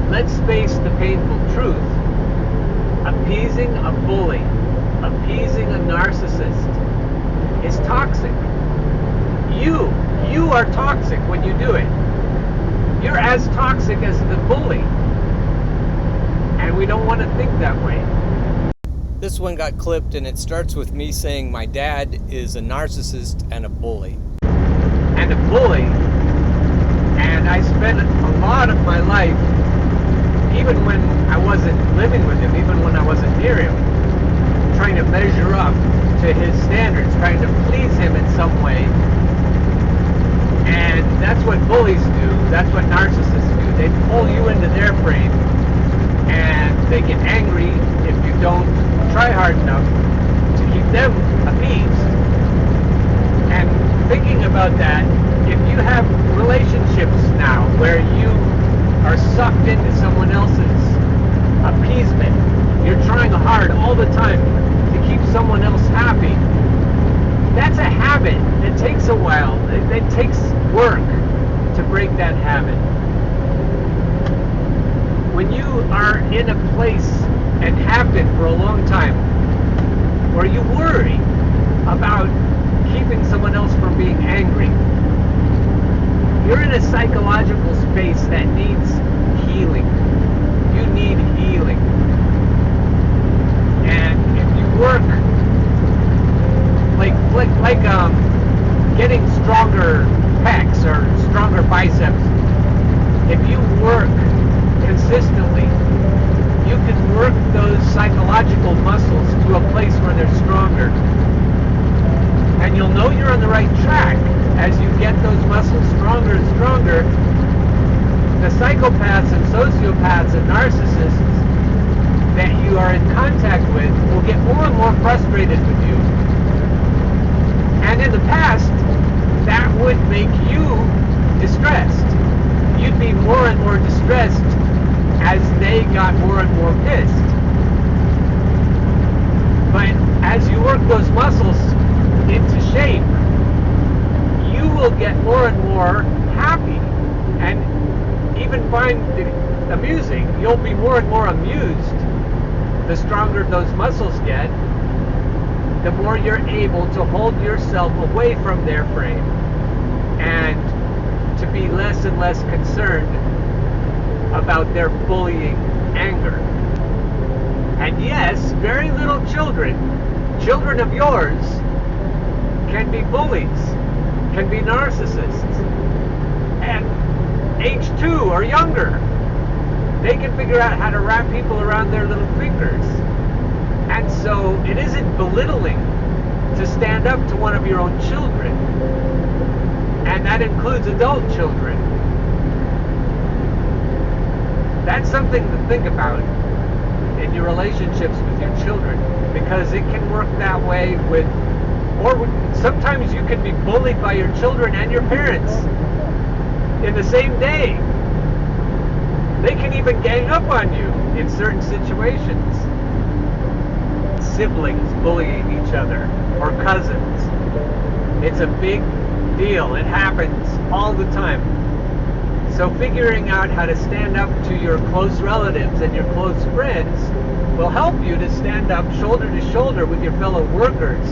let's face the painful truth. Appeasing a bully, appeasing a narcissist is toxic. You are toxic when you do it. You're as toxic as the bully. And we don't want to think that way. This one got clipped, and it starts with me saying my dad is a narcissist and a bully. And a bully. And I spent a lot of my life, even when I wasn't living with him, even when I wasn't near him, trying to measure up to his standards, trying to please him in some way. And that's what bullies do. That's what narcissists do. They pull you into their frame, and they get angry if you don't try hard enough to keep them appeased. And thinking about that, if you have relationships now where you are sucked into someone else's appeasement, you're trying hard all the time to keep someone else happy, that's a habit. It takes a while. It takes work to break that habit. When you are in a place, and have been for a long time, where you worry about keeping someone else from being angry, you're in a psychological space that needs healing. You need healing. And if you work like getting stronger pecs or stronger biceps, if you work consistently, you can work those psychological muscles to a place where they're stronger. And you'll know you're on the right track as you get those muscles stronger and stronger. The psychopaths and sociopaths and narcissists that you are in contact with will get more and more frustrated with you. And in the past, that would make you distressed. You'd be more and more distressed as they got more and more pissed. But as you work those muscles into shape, you will get more and more happy and even find it amusing. You'll be more and more amused the stronger those muscles get, the more you're able to hold yourself away from their frame and to be less and less concerned about their bullying anger. And yes, very little children of yours, can be bullies, can be narcissists. At age 2 or younger, they can figure out how to wrap people around their little fingers. And so it isn't belittling to stand up to one of your own children. And that includes adult children. That's something to think about in your relationships with your children, because it can work that way with, or sometimes you can be bullied by your children and your parents in the same day. They can even gang up on you in certain situations. Siblings bullying each other, or cousins. It's a big deal. It happens all the time. So figuring out how to stand up to your close relatives and your close friends will help you to stand up shoulder to shoulder with your fellow workers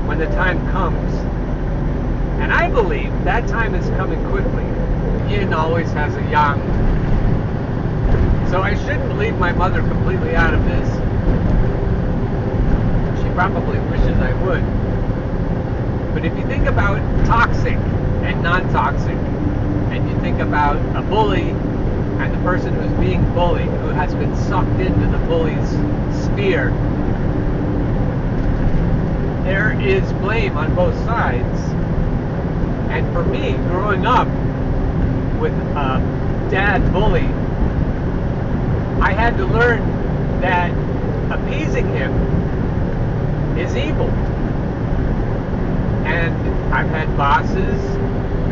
when the time comes. And I believe that time is coming quickly. Yin always has a yang. So I shouldn't leave my mother completely out of this. She probably wishes I would. But if you think about toxic and non-toxic, and you think about a bully and the person who's being bullied, who has been sucked into the bully's sphere, there is blame on both sides. And for me, growing up with a dad bully, I had to learn that appeasing him is evil. And I've had bosses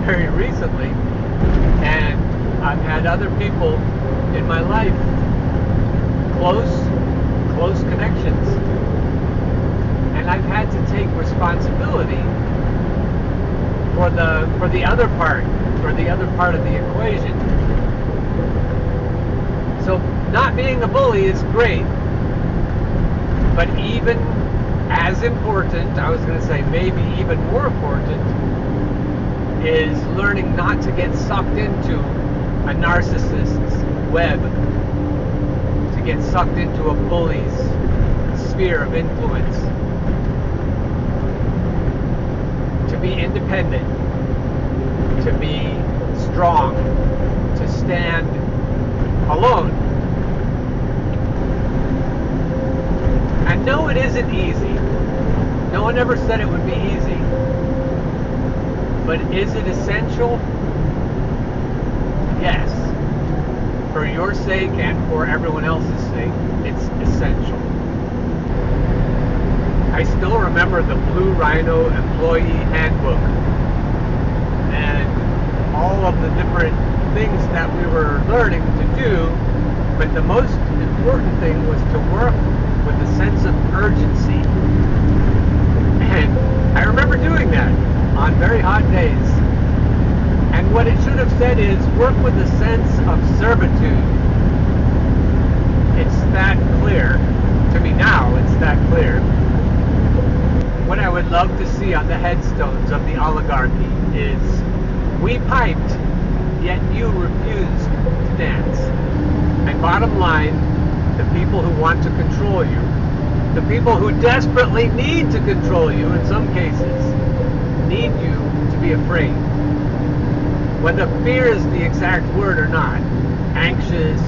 very recently, and I've had other people in my life, close connections, and I've had to take responsibility for the other part, of the equation. not being a bully is great, but even as important, I was going to say maybe even more important, is learning not to get sucked into a narcissist's web, to get sucked into a bully's sphere of influence, to be independent, to be strong, to stand alone. And no, it isn't easy. No one ever said it would be easy. But is it essential? Yes. For your sake and for everyone else's sake, it's essential. I still remember the Blue Rhino Employee Handbook and all of the different things that we were learning to do, but the most important thing was to work with a sense of urgency. And I remember doing that on very hot days. And what it should have said is work with a sense of servitude. It's that clear. To me now, it's that clear. What I would love to see on the headstones of the oligarchy is, we piped, yet you refused to dance. And bottom line, the people who want to control you, the people who desperately need to control you in some cases, need you to be afraid. Whether fear is the exact word or not, anxious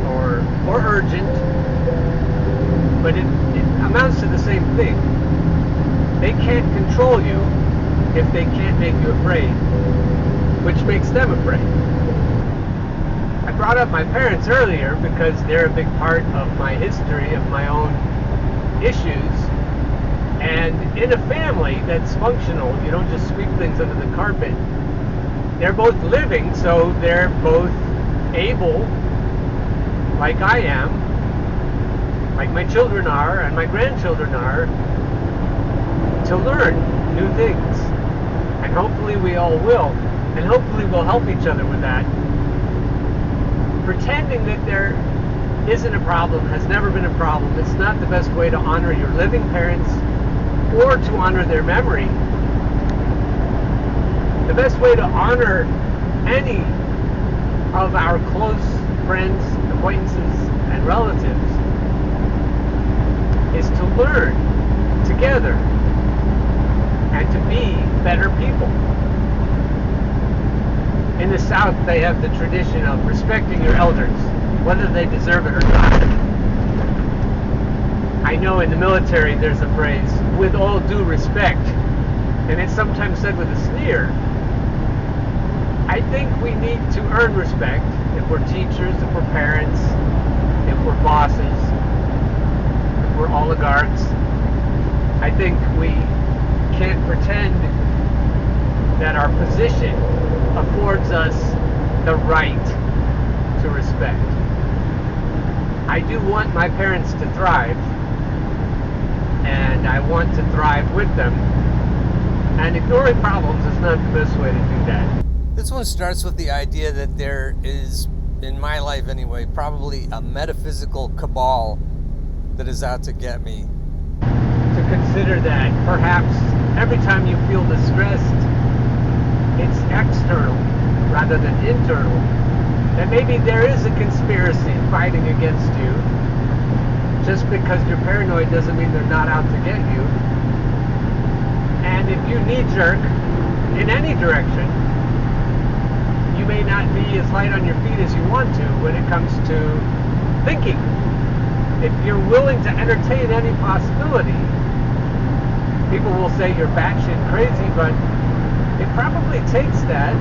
or urgent, but it amounts to the same thing. They can't control you if they can't make you afraid, which makes them afraid. I brought up my parents earlier because they're a big part of my history, of my own issues. And in a family that's functional, you don't just sweep things under the carpet. They're both living, so they're both able, like I am, like my children are and my grandchildren are, to learn new things. And hopefully we all will. And hopefully we'll help each other with that. Pretending that there isn't a problem has never been a problem. It's not the best way to honor your living parents or to honor their memory. The best way to honor any of our close friends, acquaintances, and relatives is to learn together and to be better people. In the South, they have the tradition of respecting your elders, whether they deserve it or not. I know in the military there's a phrase, with all due respect, and it's sometimes said with a sneer. I think we need to earn respect if we're teachers, if we're parents, if we're bosses, if we're oligarchs. I think we can't pretend that our position affords us the right to respect. I do want my parents to thrive, and I want to thrive with them, and ignoring problems is not the best way to do that. This one starts with the idea that there is, in my life anyway, probably a metaphysical cabal that is out to get me. To consider that perhaps every time you feel distressed, it's external rather than internal. That maybe there is a conspiracy fighting against you. Just because you're paranoid doesn't mean they're not out to get you. And if you knee-jerk in any direction, you may not be as light on your feet as you want to when it comes to thinking. If you're willing to entertain any possibility, people will say you're batshit crazy, but it probably takes that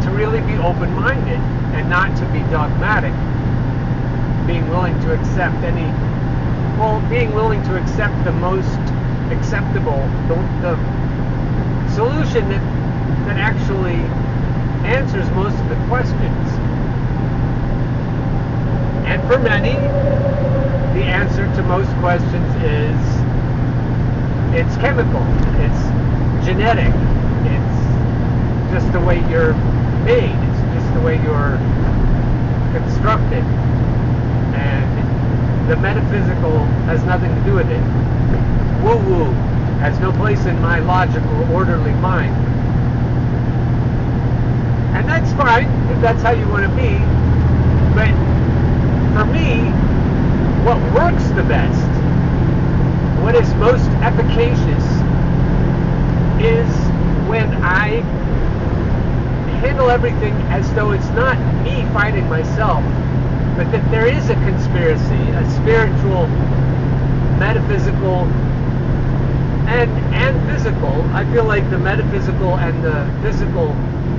to really be open-minded and not to be dogmatic. Being willing to accept being willing to accept the most acceptable, the solution that actually answers most of the questions. And for many, the answer to most questions is it's chemical, it's genetic, it's just the way you're made, it's just the way you're constructed. the metaphysical has nothing to do with it. Woo-woo has no place in my logical, orderly mind. And that's fine if that's how you want to be. But for me, what works the best, what is most efficacious, is when I handle everything as though it's not me fighting myself, but that there is a conspiracy, a spiritual, metaphysical, and physical. I feel like the metaphysical and the physical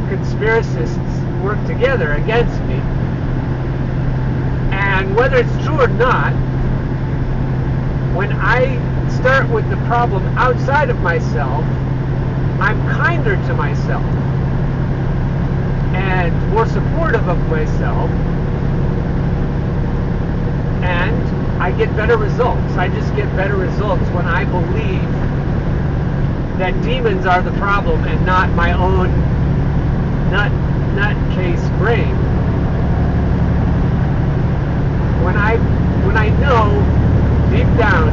conspiracists work together against me. And whether it's true or not, when I start with the problem outside of myself, I'm kinder to myself and more supportive of myself, and I get better results. I just get better results when I believe that demons are the problem and not my own nutcase brain. When I know deep down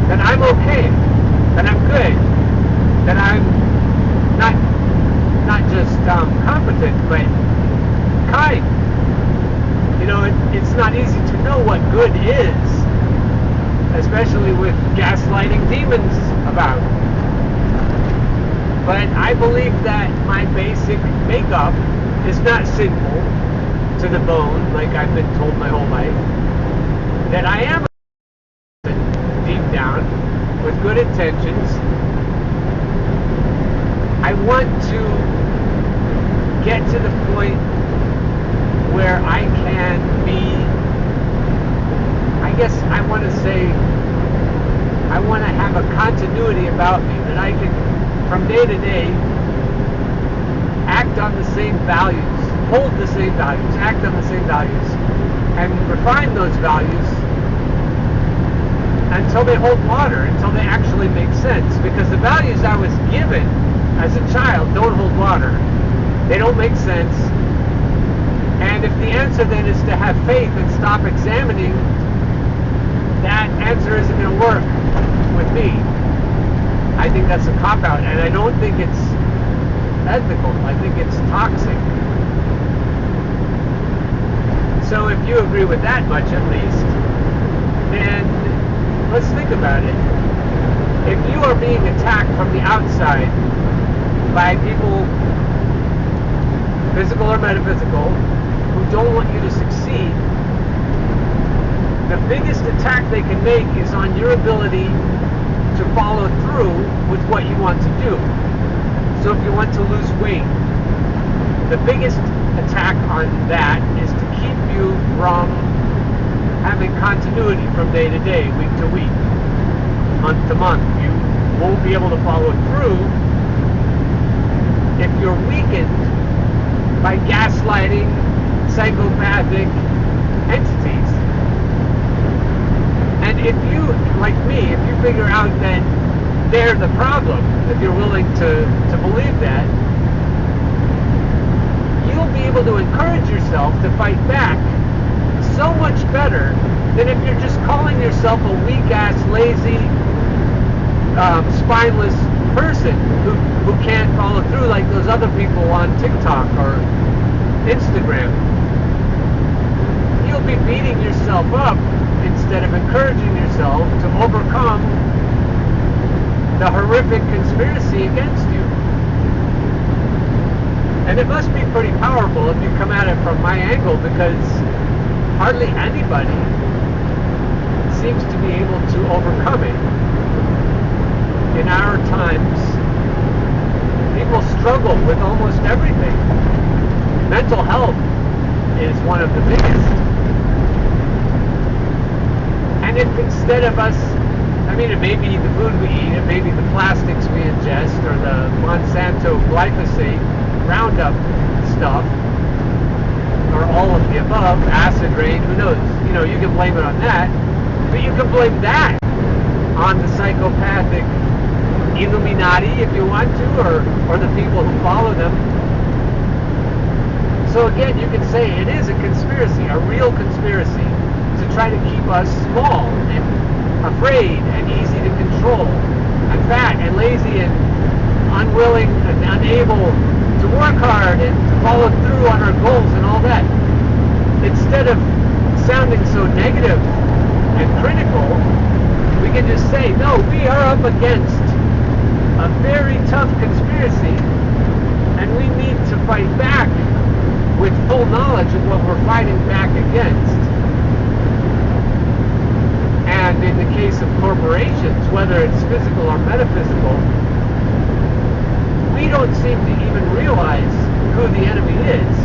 that I'm okay, that I'm good, that I'm not just competent, but kind. You know, it's not easy to know what good is, especially with gaslighting demons about. But I believe that my basic makeup is not sinful to the bone, like I've been told my whole life. That I am deep down with good intentions. I want to get to the point where I can be, I guess I want to say, I want to have a continuity about me, that I can, from day to day, act on the same values, hold the same values, act on the same values, and refine those values until they hold water, until they actually make sense. Because the values I was given as a child don't hold water. They don't make sense. And if the answer then is to have faith and stop examining, that answer isn't going to work with me. I think that's a cop-out, and I don't think it's ethical. I think it's toxic. So if you agree with that much at least, then let's think about it. If you are being attacked from the outside by people, physical or metaphysical, who don't want you to succeed, the biggest attack they can make is on your ability to follow through with what you want to do. So if you want to lose weight, the biggest attack on that is to keep you from having continuity from day to day, week to week, month to month. You won't be able to follow through if you're weakened by gaslighting psychopathic entities. And if you, like me, if you figure out that they're the problem, if you're willing to believe that, you'll be able to encourage yourself to fight back so much better than if you're just calling yourself a weak-ass, lazy, spineless person who can't follow through like those other people on TikTok or Instagram. You'll be beating yourself up instead of encouraging yourself to overcome the horrific conspiracy against you. And it must be pretty powerful if you come at it from my angle, because hardly anybody seems to be able to overcome it. In our times, people struggle with almost everything. Mental health is one of the biggest. And if instead of us, I mean, it may be the food we eat, it may be the plastics we ingest, or the Monsanto glyphosate Roundup stuff, or all of the above, acid rain, who knows? You know, you can blame it on that, but you can blame that on the psychopathic Illuminati if you want to, or the people who follow them. So again, you can say it is a conspiracy, a real conspiracy, to try to keep us small and afraid and easy to control and fat and lazy and unwilling and unable to work hard and to follow through on our goals and all that. Instead of sounding so negative and critical, we can just say, no, we are up against a very tough conspiracy, and we need to fight back with full knowledge of what we're fighting back against. And in the case of corporations, whether it's physical or metaphysical, we don't seem to even realize who the enemy is.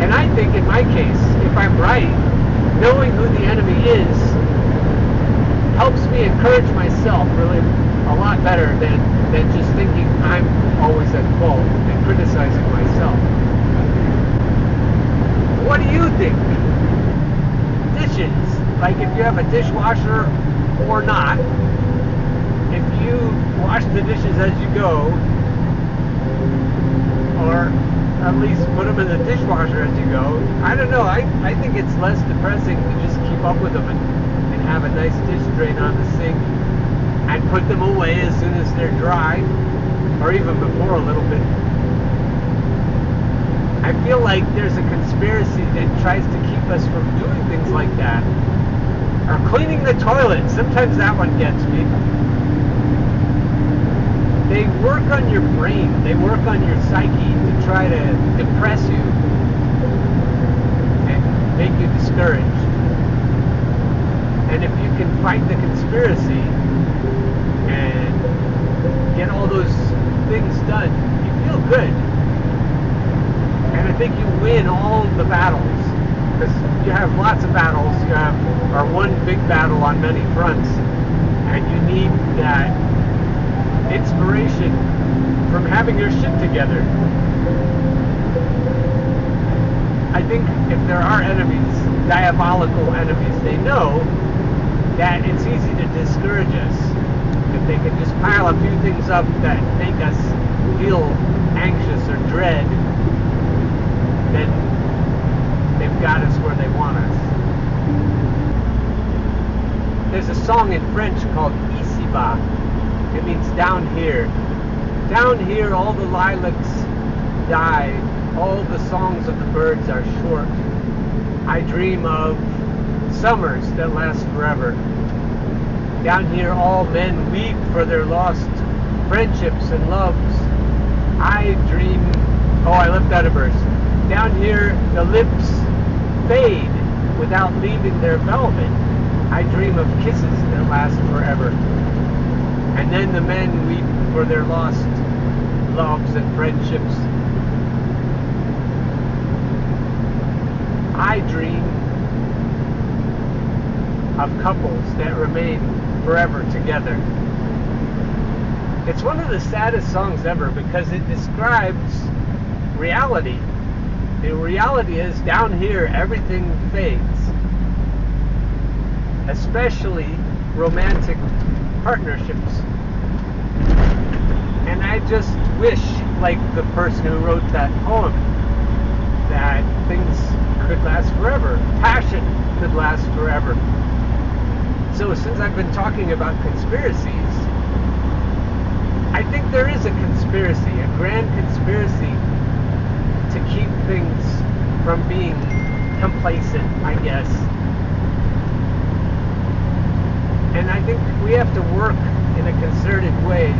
And I think in my case, if I'm right, knowing who the enemy is helps me encourage myself really a lot better than just thinking I'm always at fault and criticizing myself. What do you think? Dishes, like if you have a dishwasher or not, if you wash the dishes as you go, or at least put them in the dishwasher as you go, I don't know, I think it's less depressing to just keep up with them and have a nice dish drain on the sink and put them away as soon as they're dry, or even before a little bit. I feel like there's a conspiracy that tries to keep us from doing things like that. Or cleaning the toilet, sometimes that one gets me. They work on your brain, they work on your psyche to try to depress you and make you discouraged. And if you can fight the conspiracy and get all those things done, you feel good. And I think you win all the battles, because you have lots of battles. You have one big battle on many fronts, and you need that inspiration from having your shit together. I think if there are enemies, diabolical enemies, they know that it's easy to discourage us. If they can just pile a few things up that make us feel anxious or dread, then they've got us where they want us. There's a song in French called Ici-bas. It means down here. Down here all the lilacs die, all the songs of the birds are short. I dream of summers that last forever. Down here all men weep for their lost friendships and loves. I dream, I left out a verse. Down here the lips fade without leaving their velvet. I dream of kisses that last forever. And then the men weep for their lost loves and friendships. I dream of couples that remain forever together. It's one of the saddest songs ever because it describes reality. The reality is down here everything fades, especially romantic partnerships. And I just wish, like the person who wrote that poem, that things could last forever. Passion could last forever. So since I've been talking about conspiracies, I think there is a conspiracy, a grand conspiracy to keep things from being complacent, I guess. And I think we have to work in a concerted way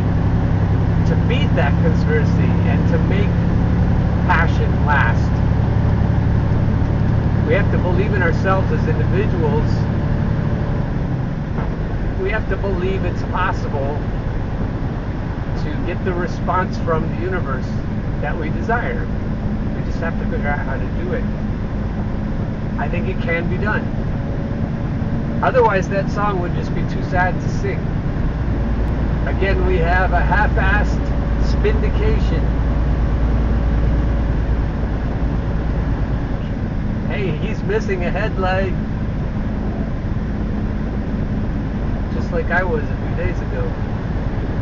to beat that conspiracy and to make passion last. We have to believe in ourselves as individuals. We have to believe it's possible to get the response from the universe that we desire. We just have to figure out how to do it. I think it can be done. Otherwise, that song would just be too sad to sing. Again, we have a half-assed spindication. Hey, he's missing a headlight. Just like I was a few days ago.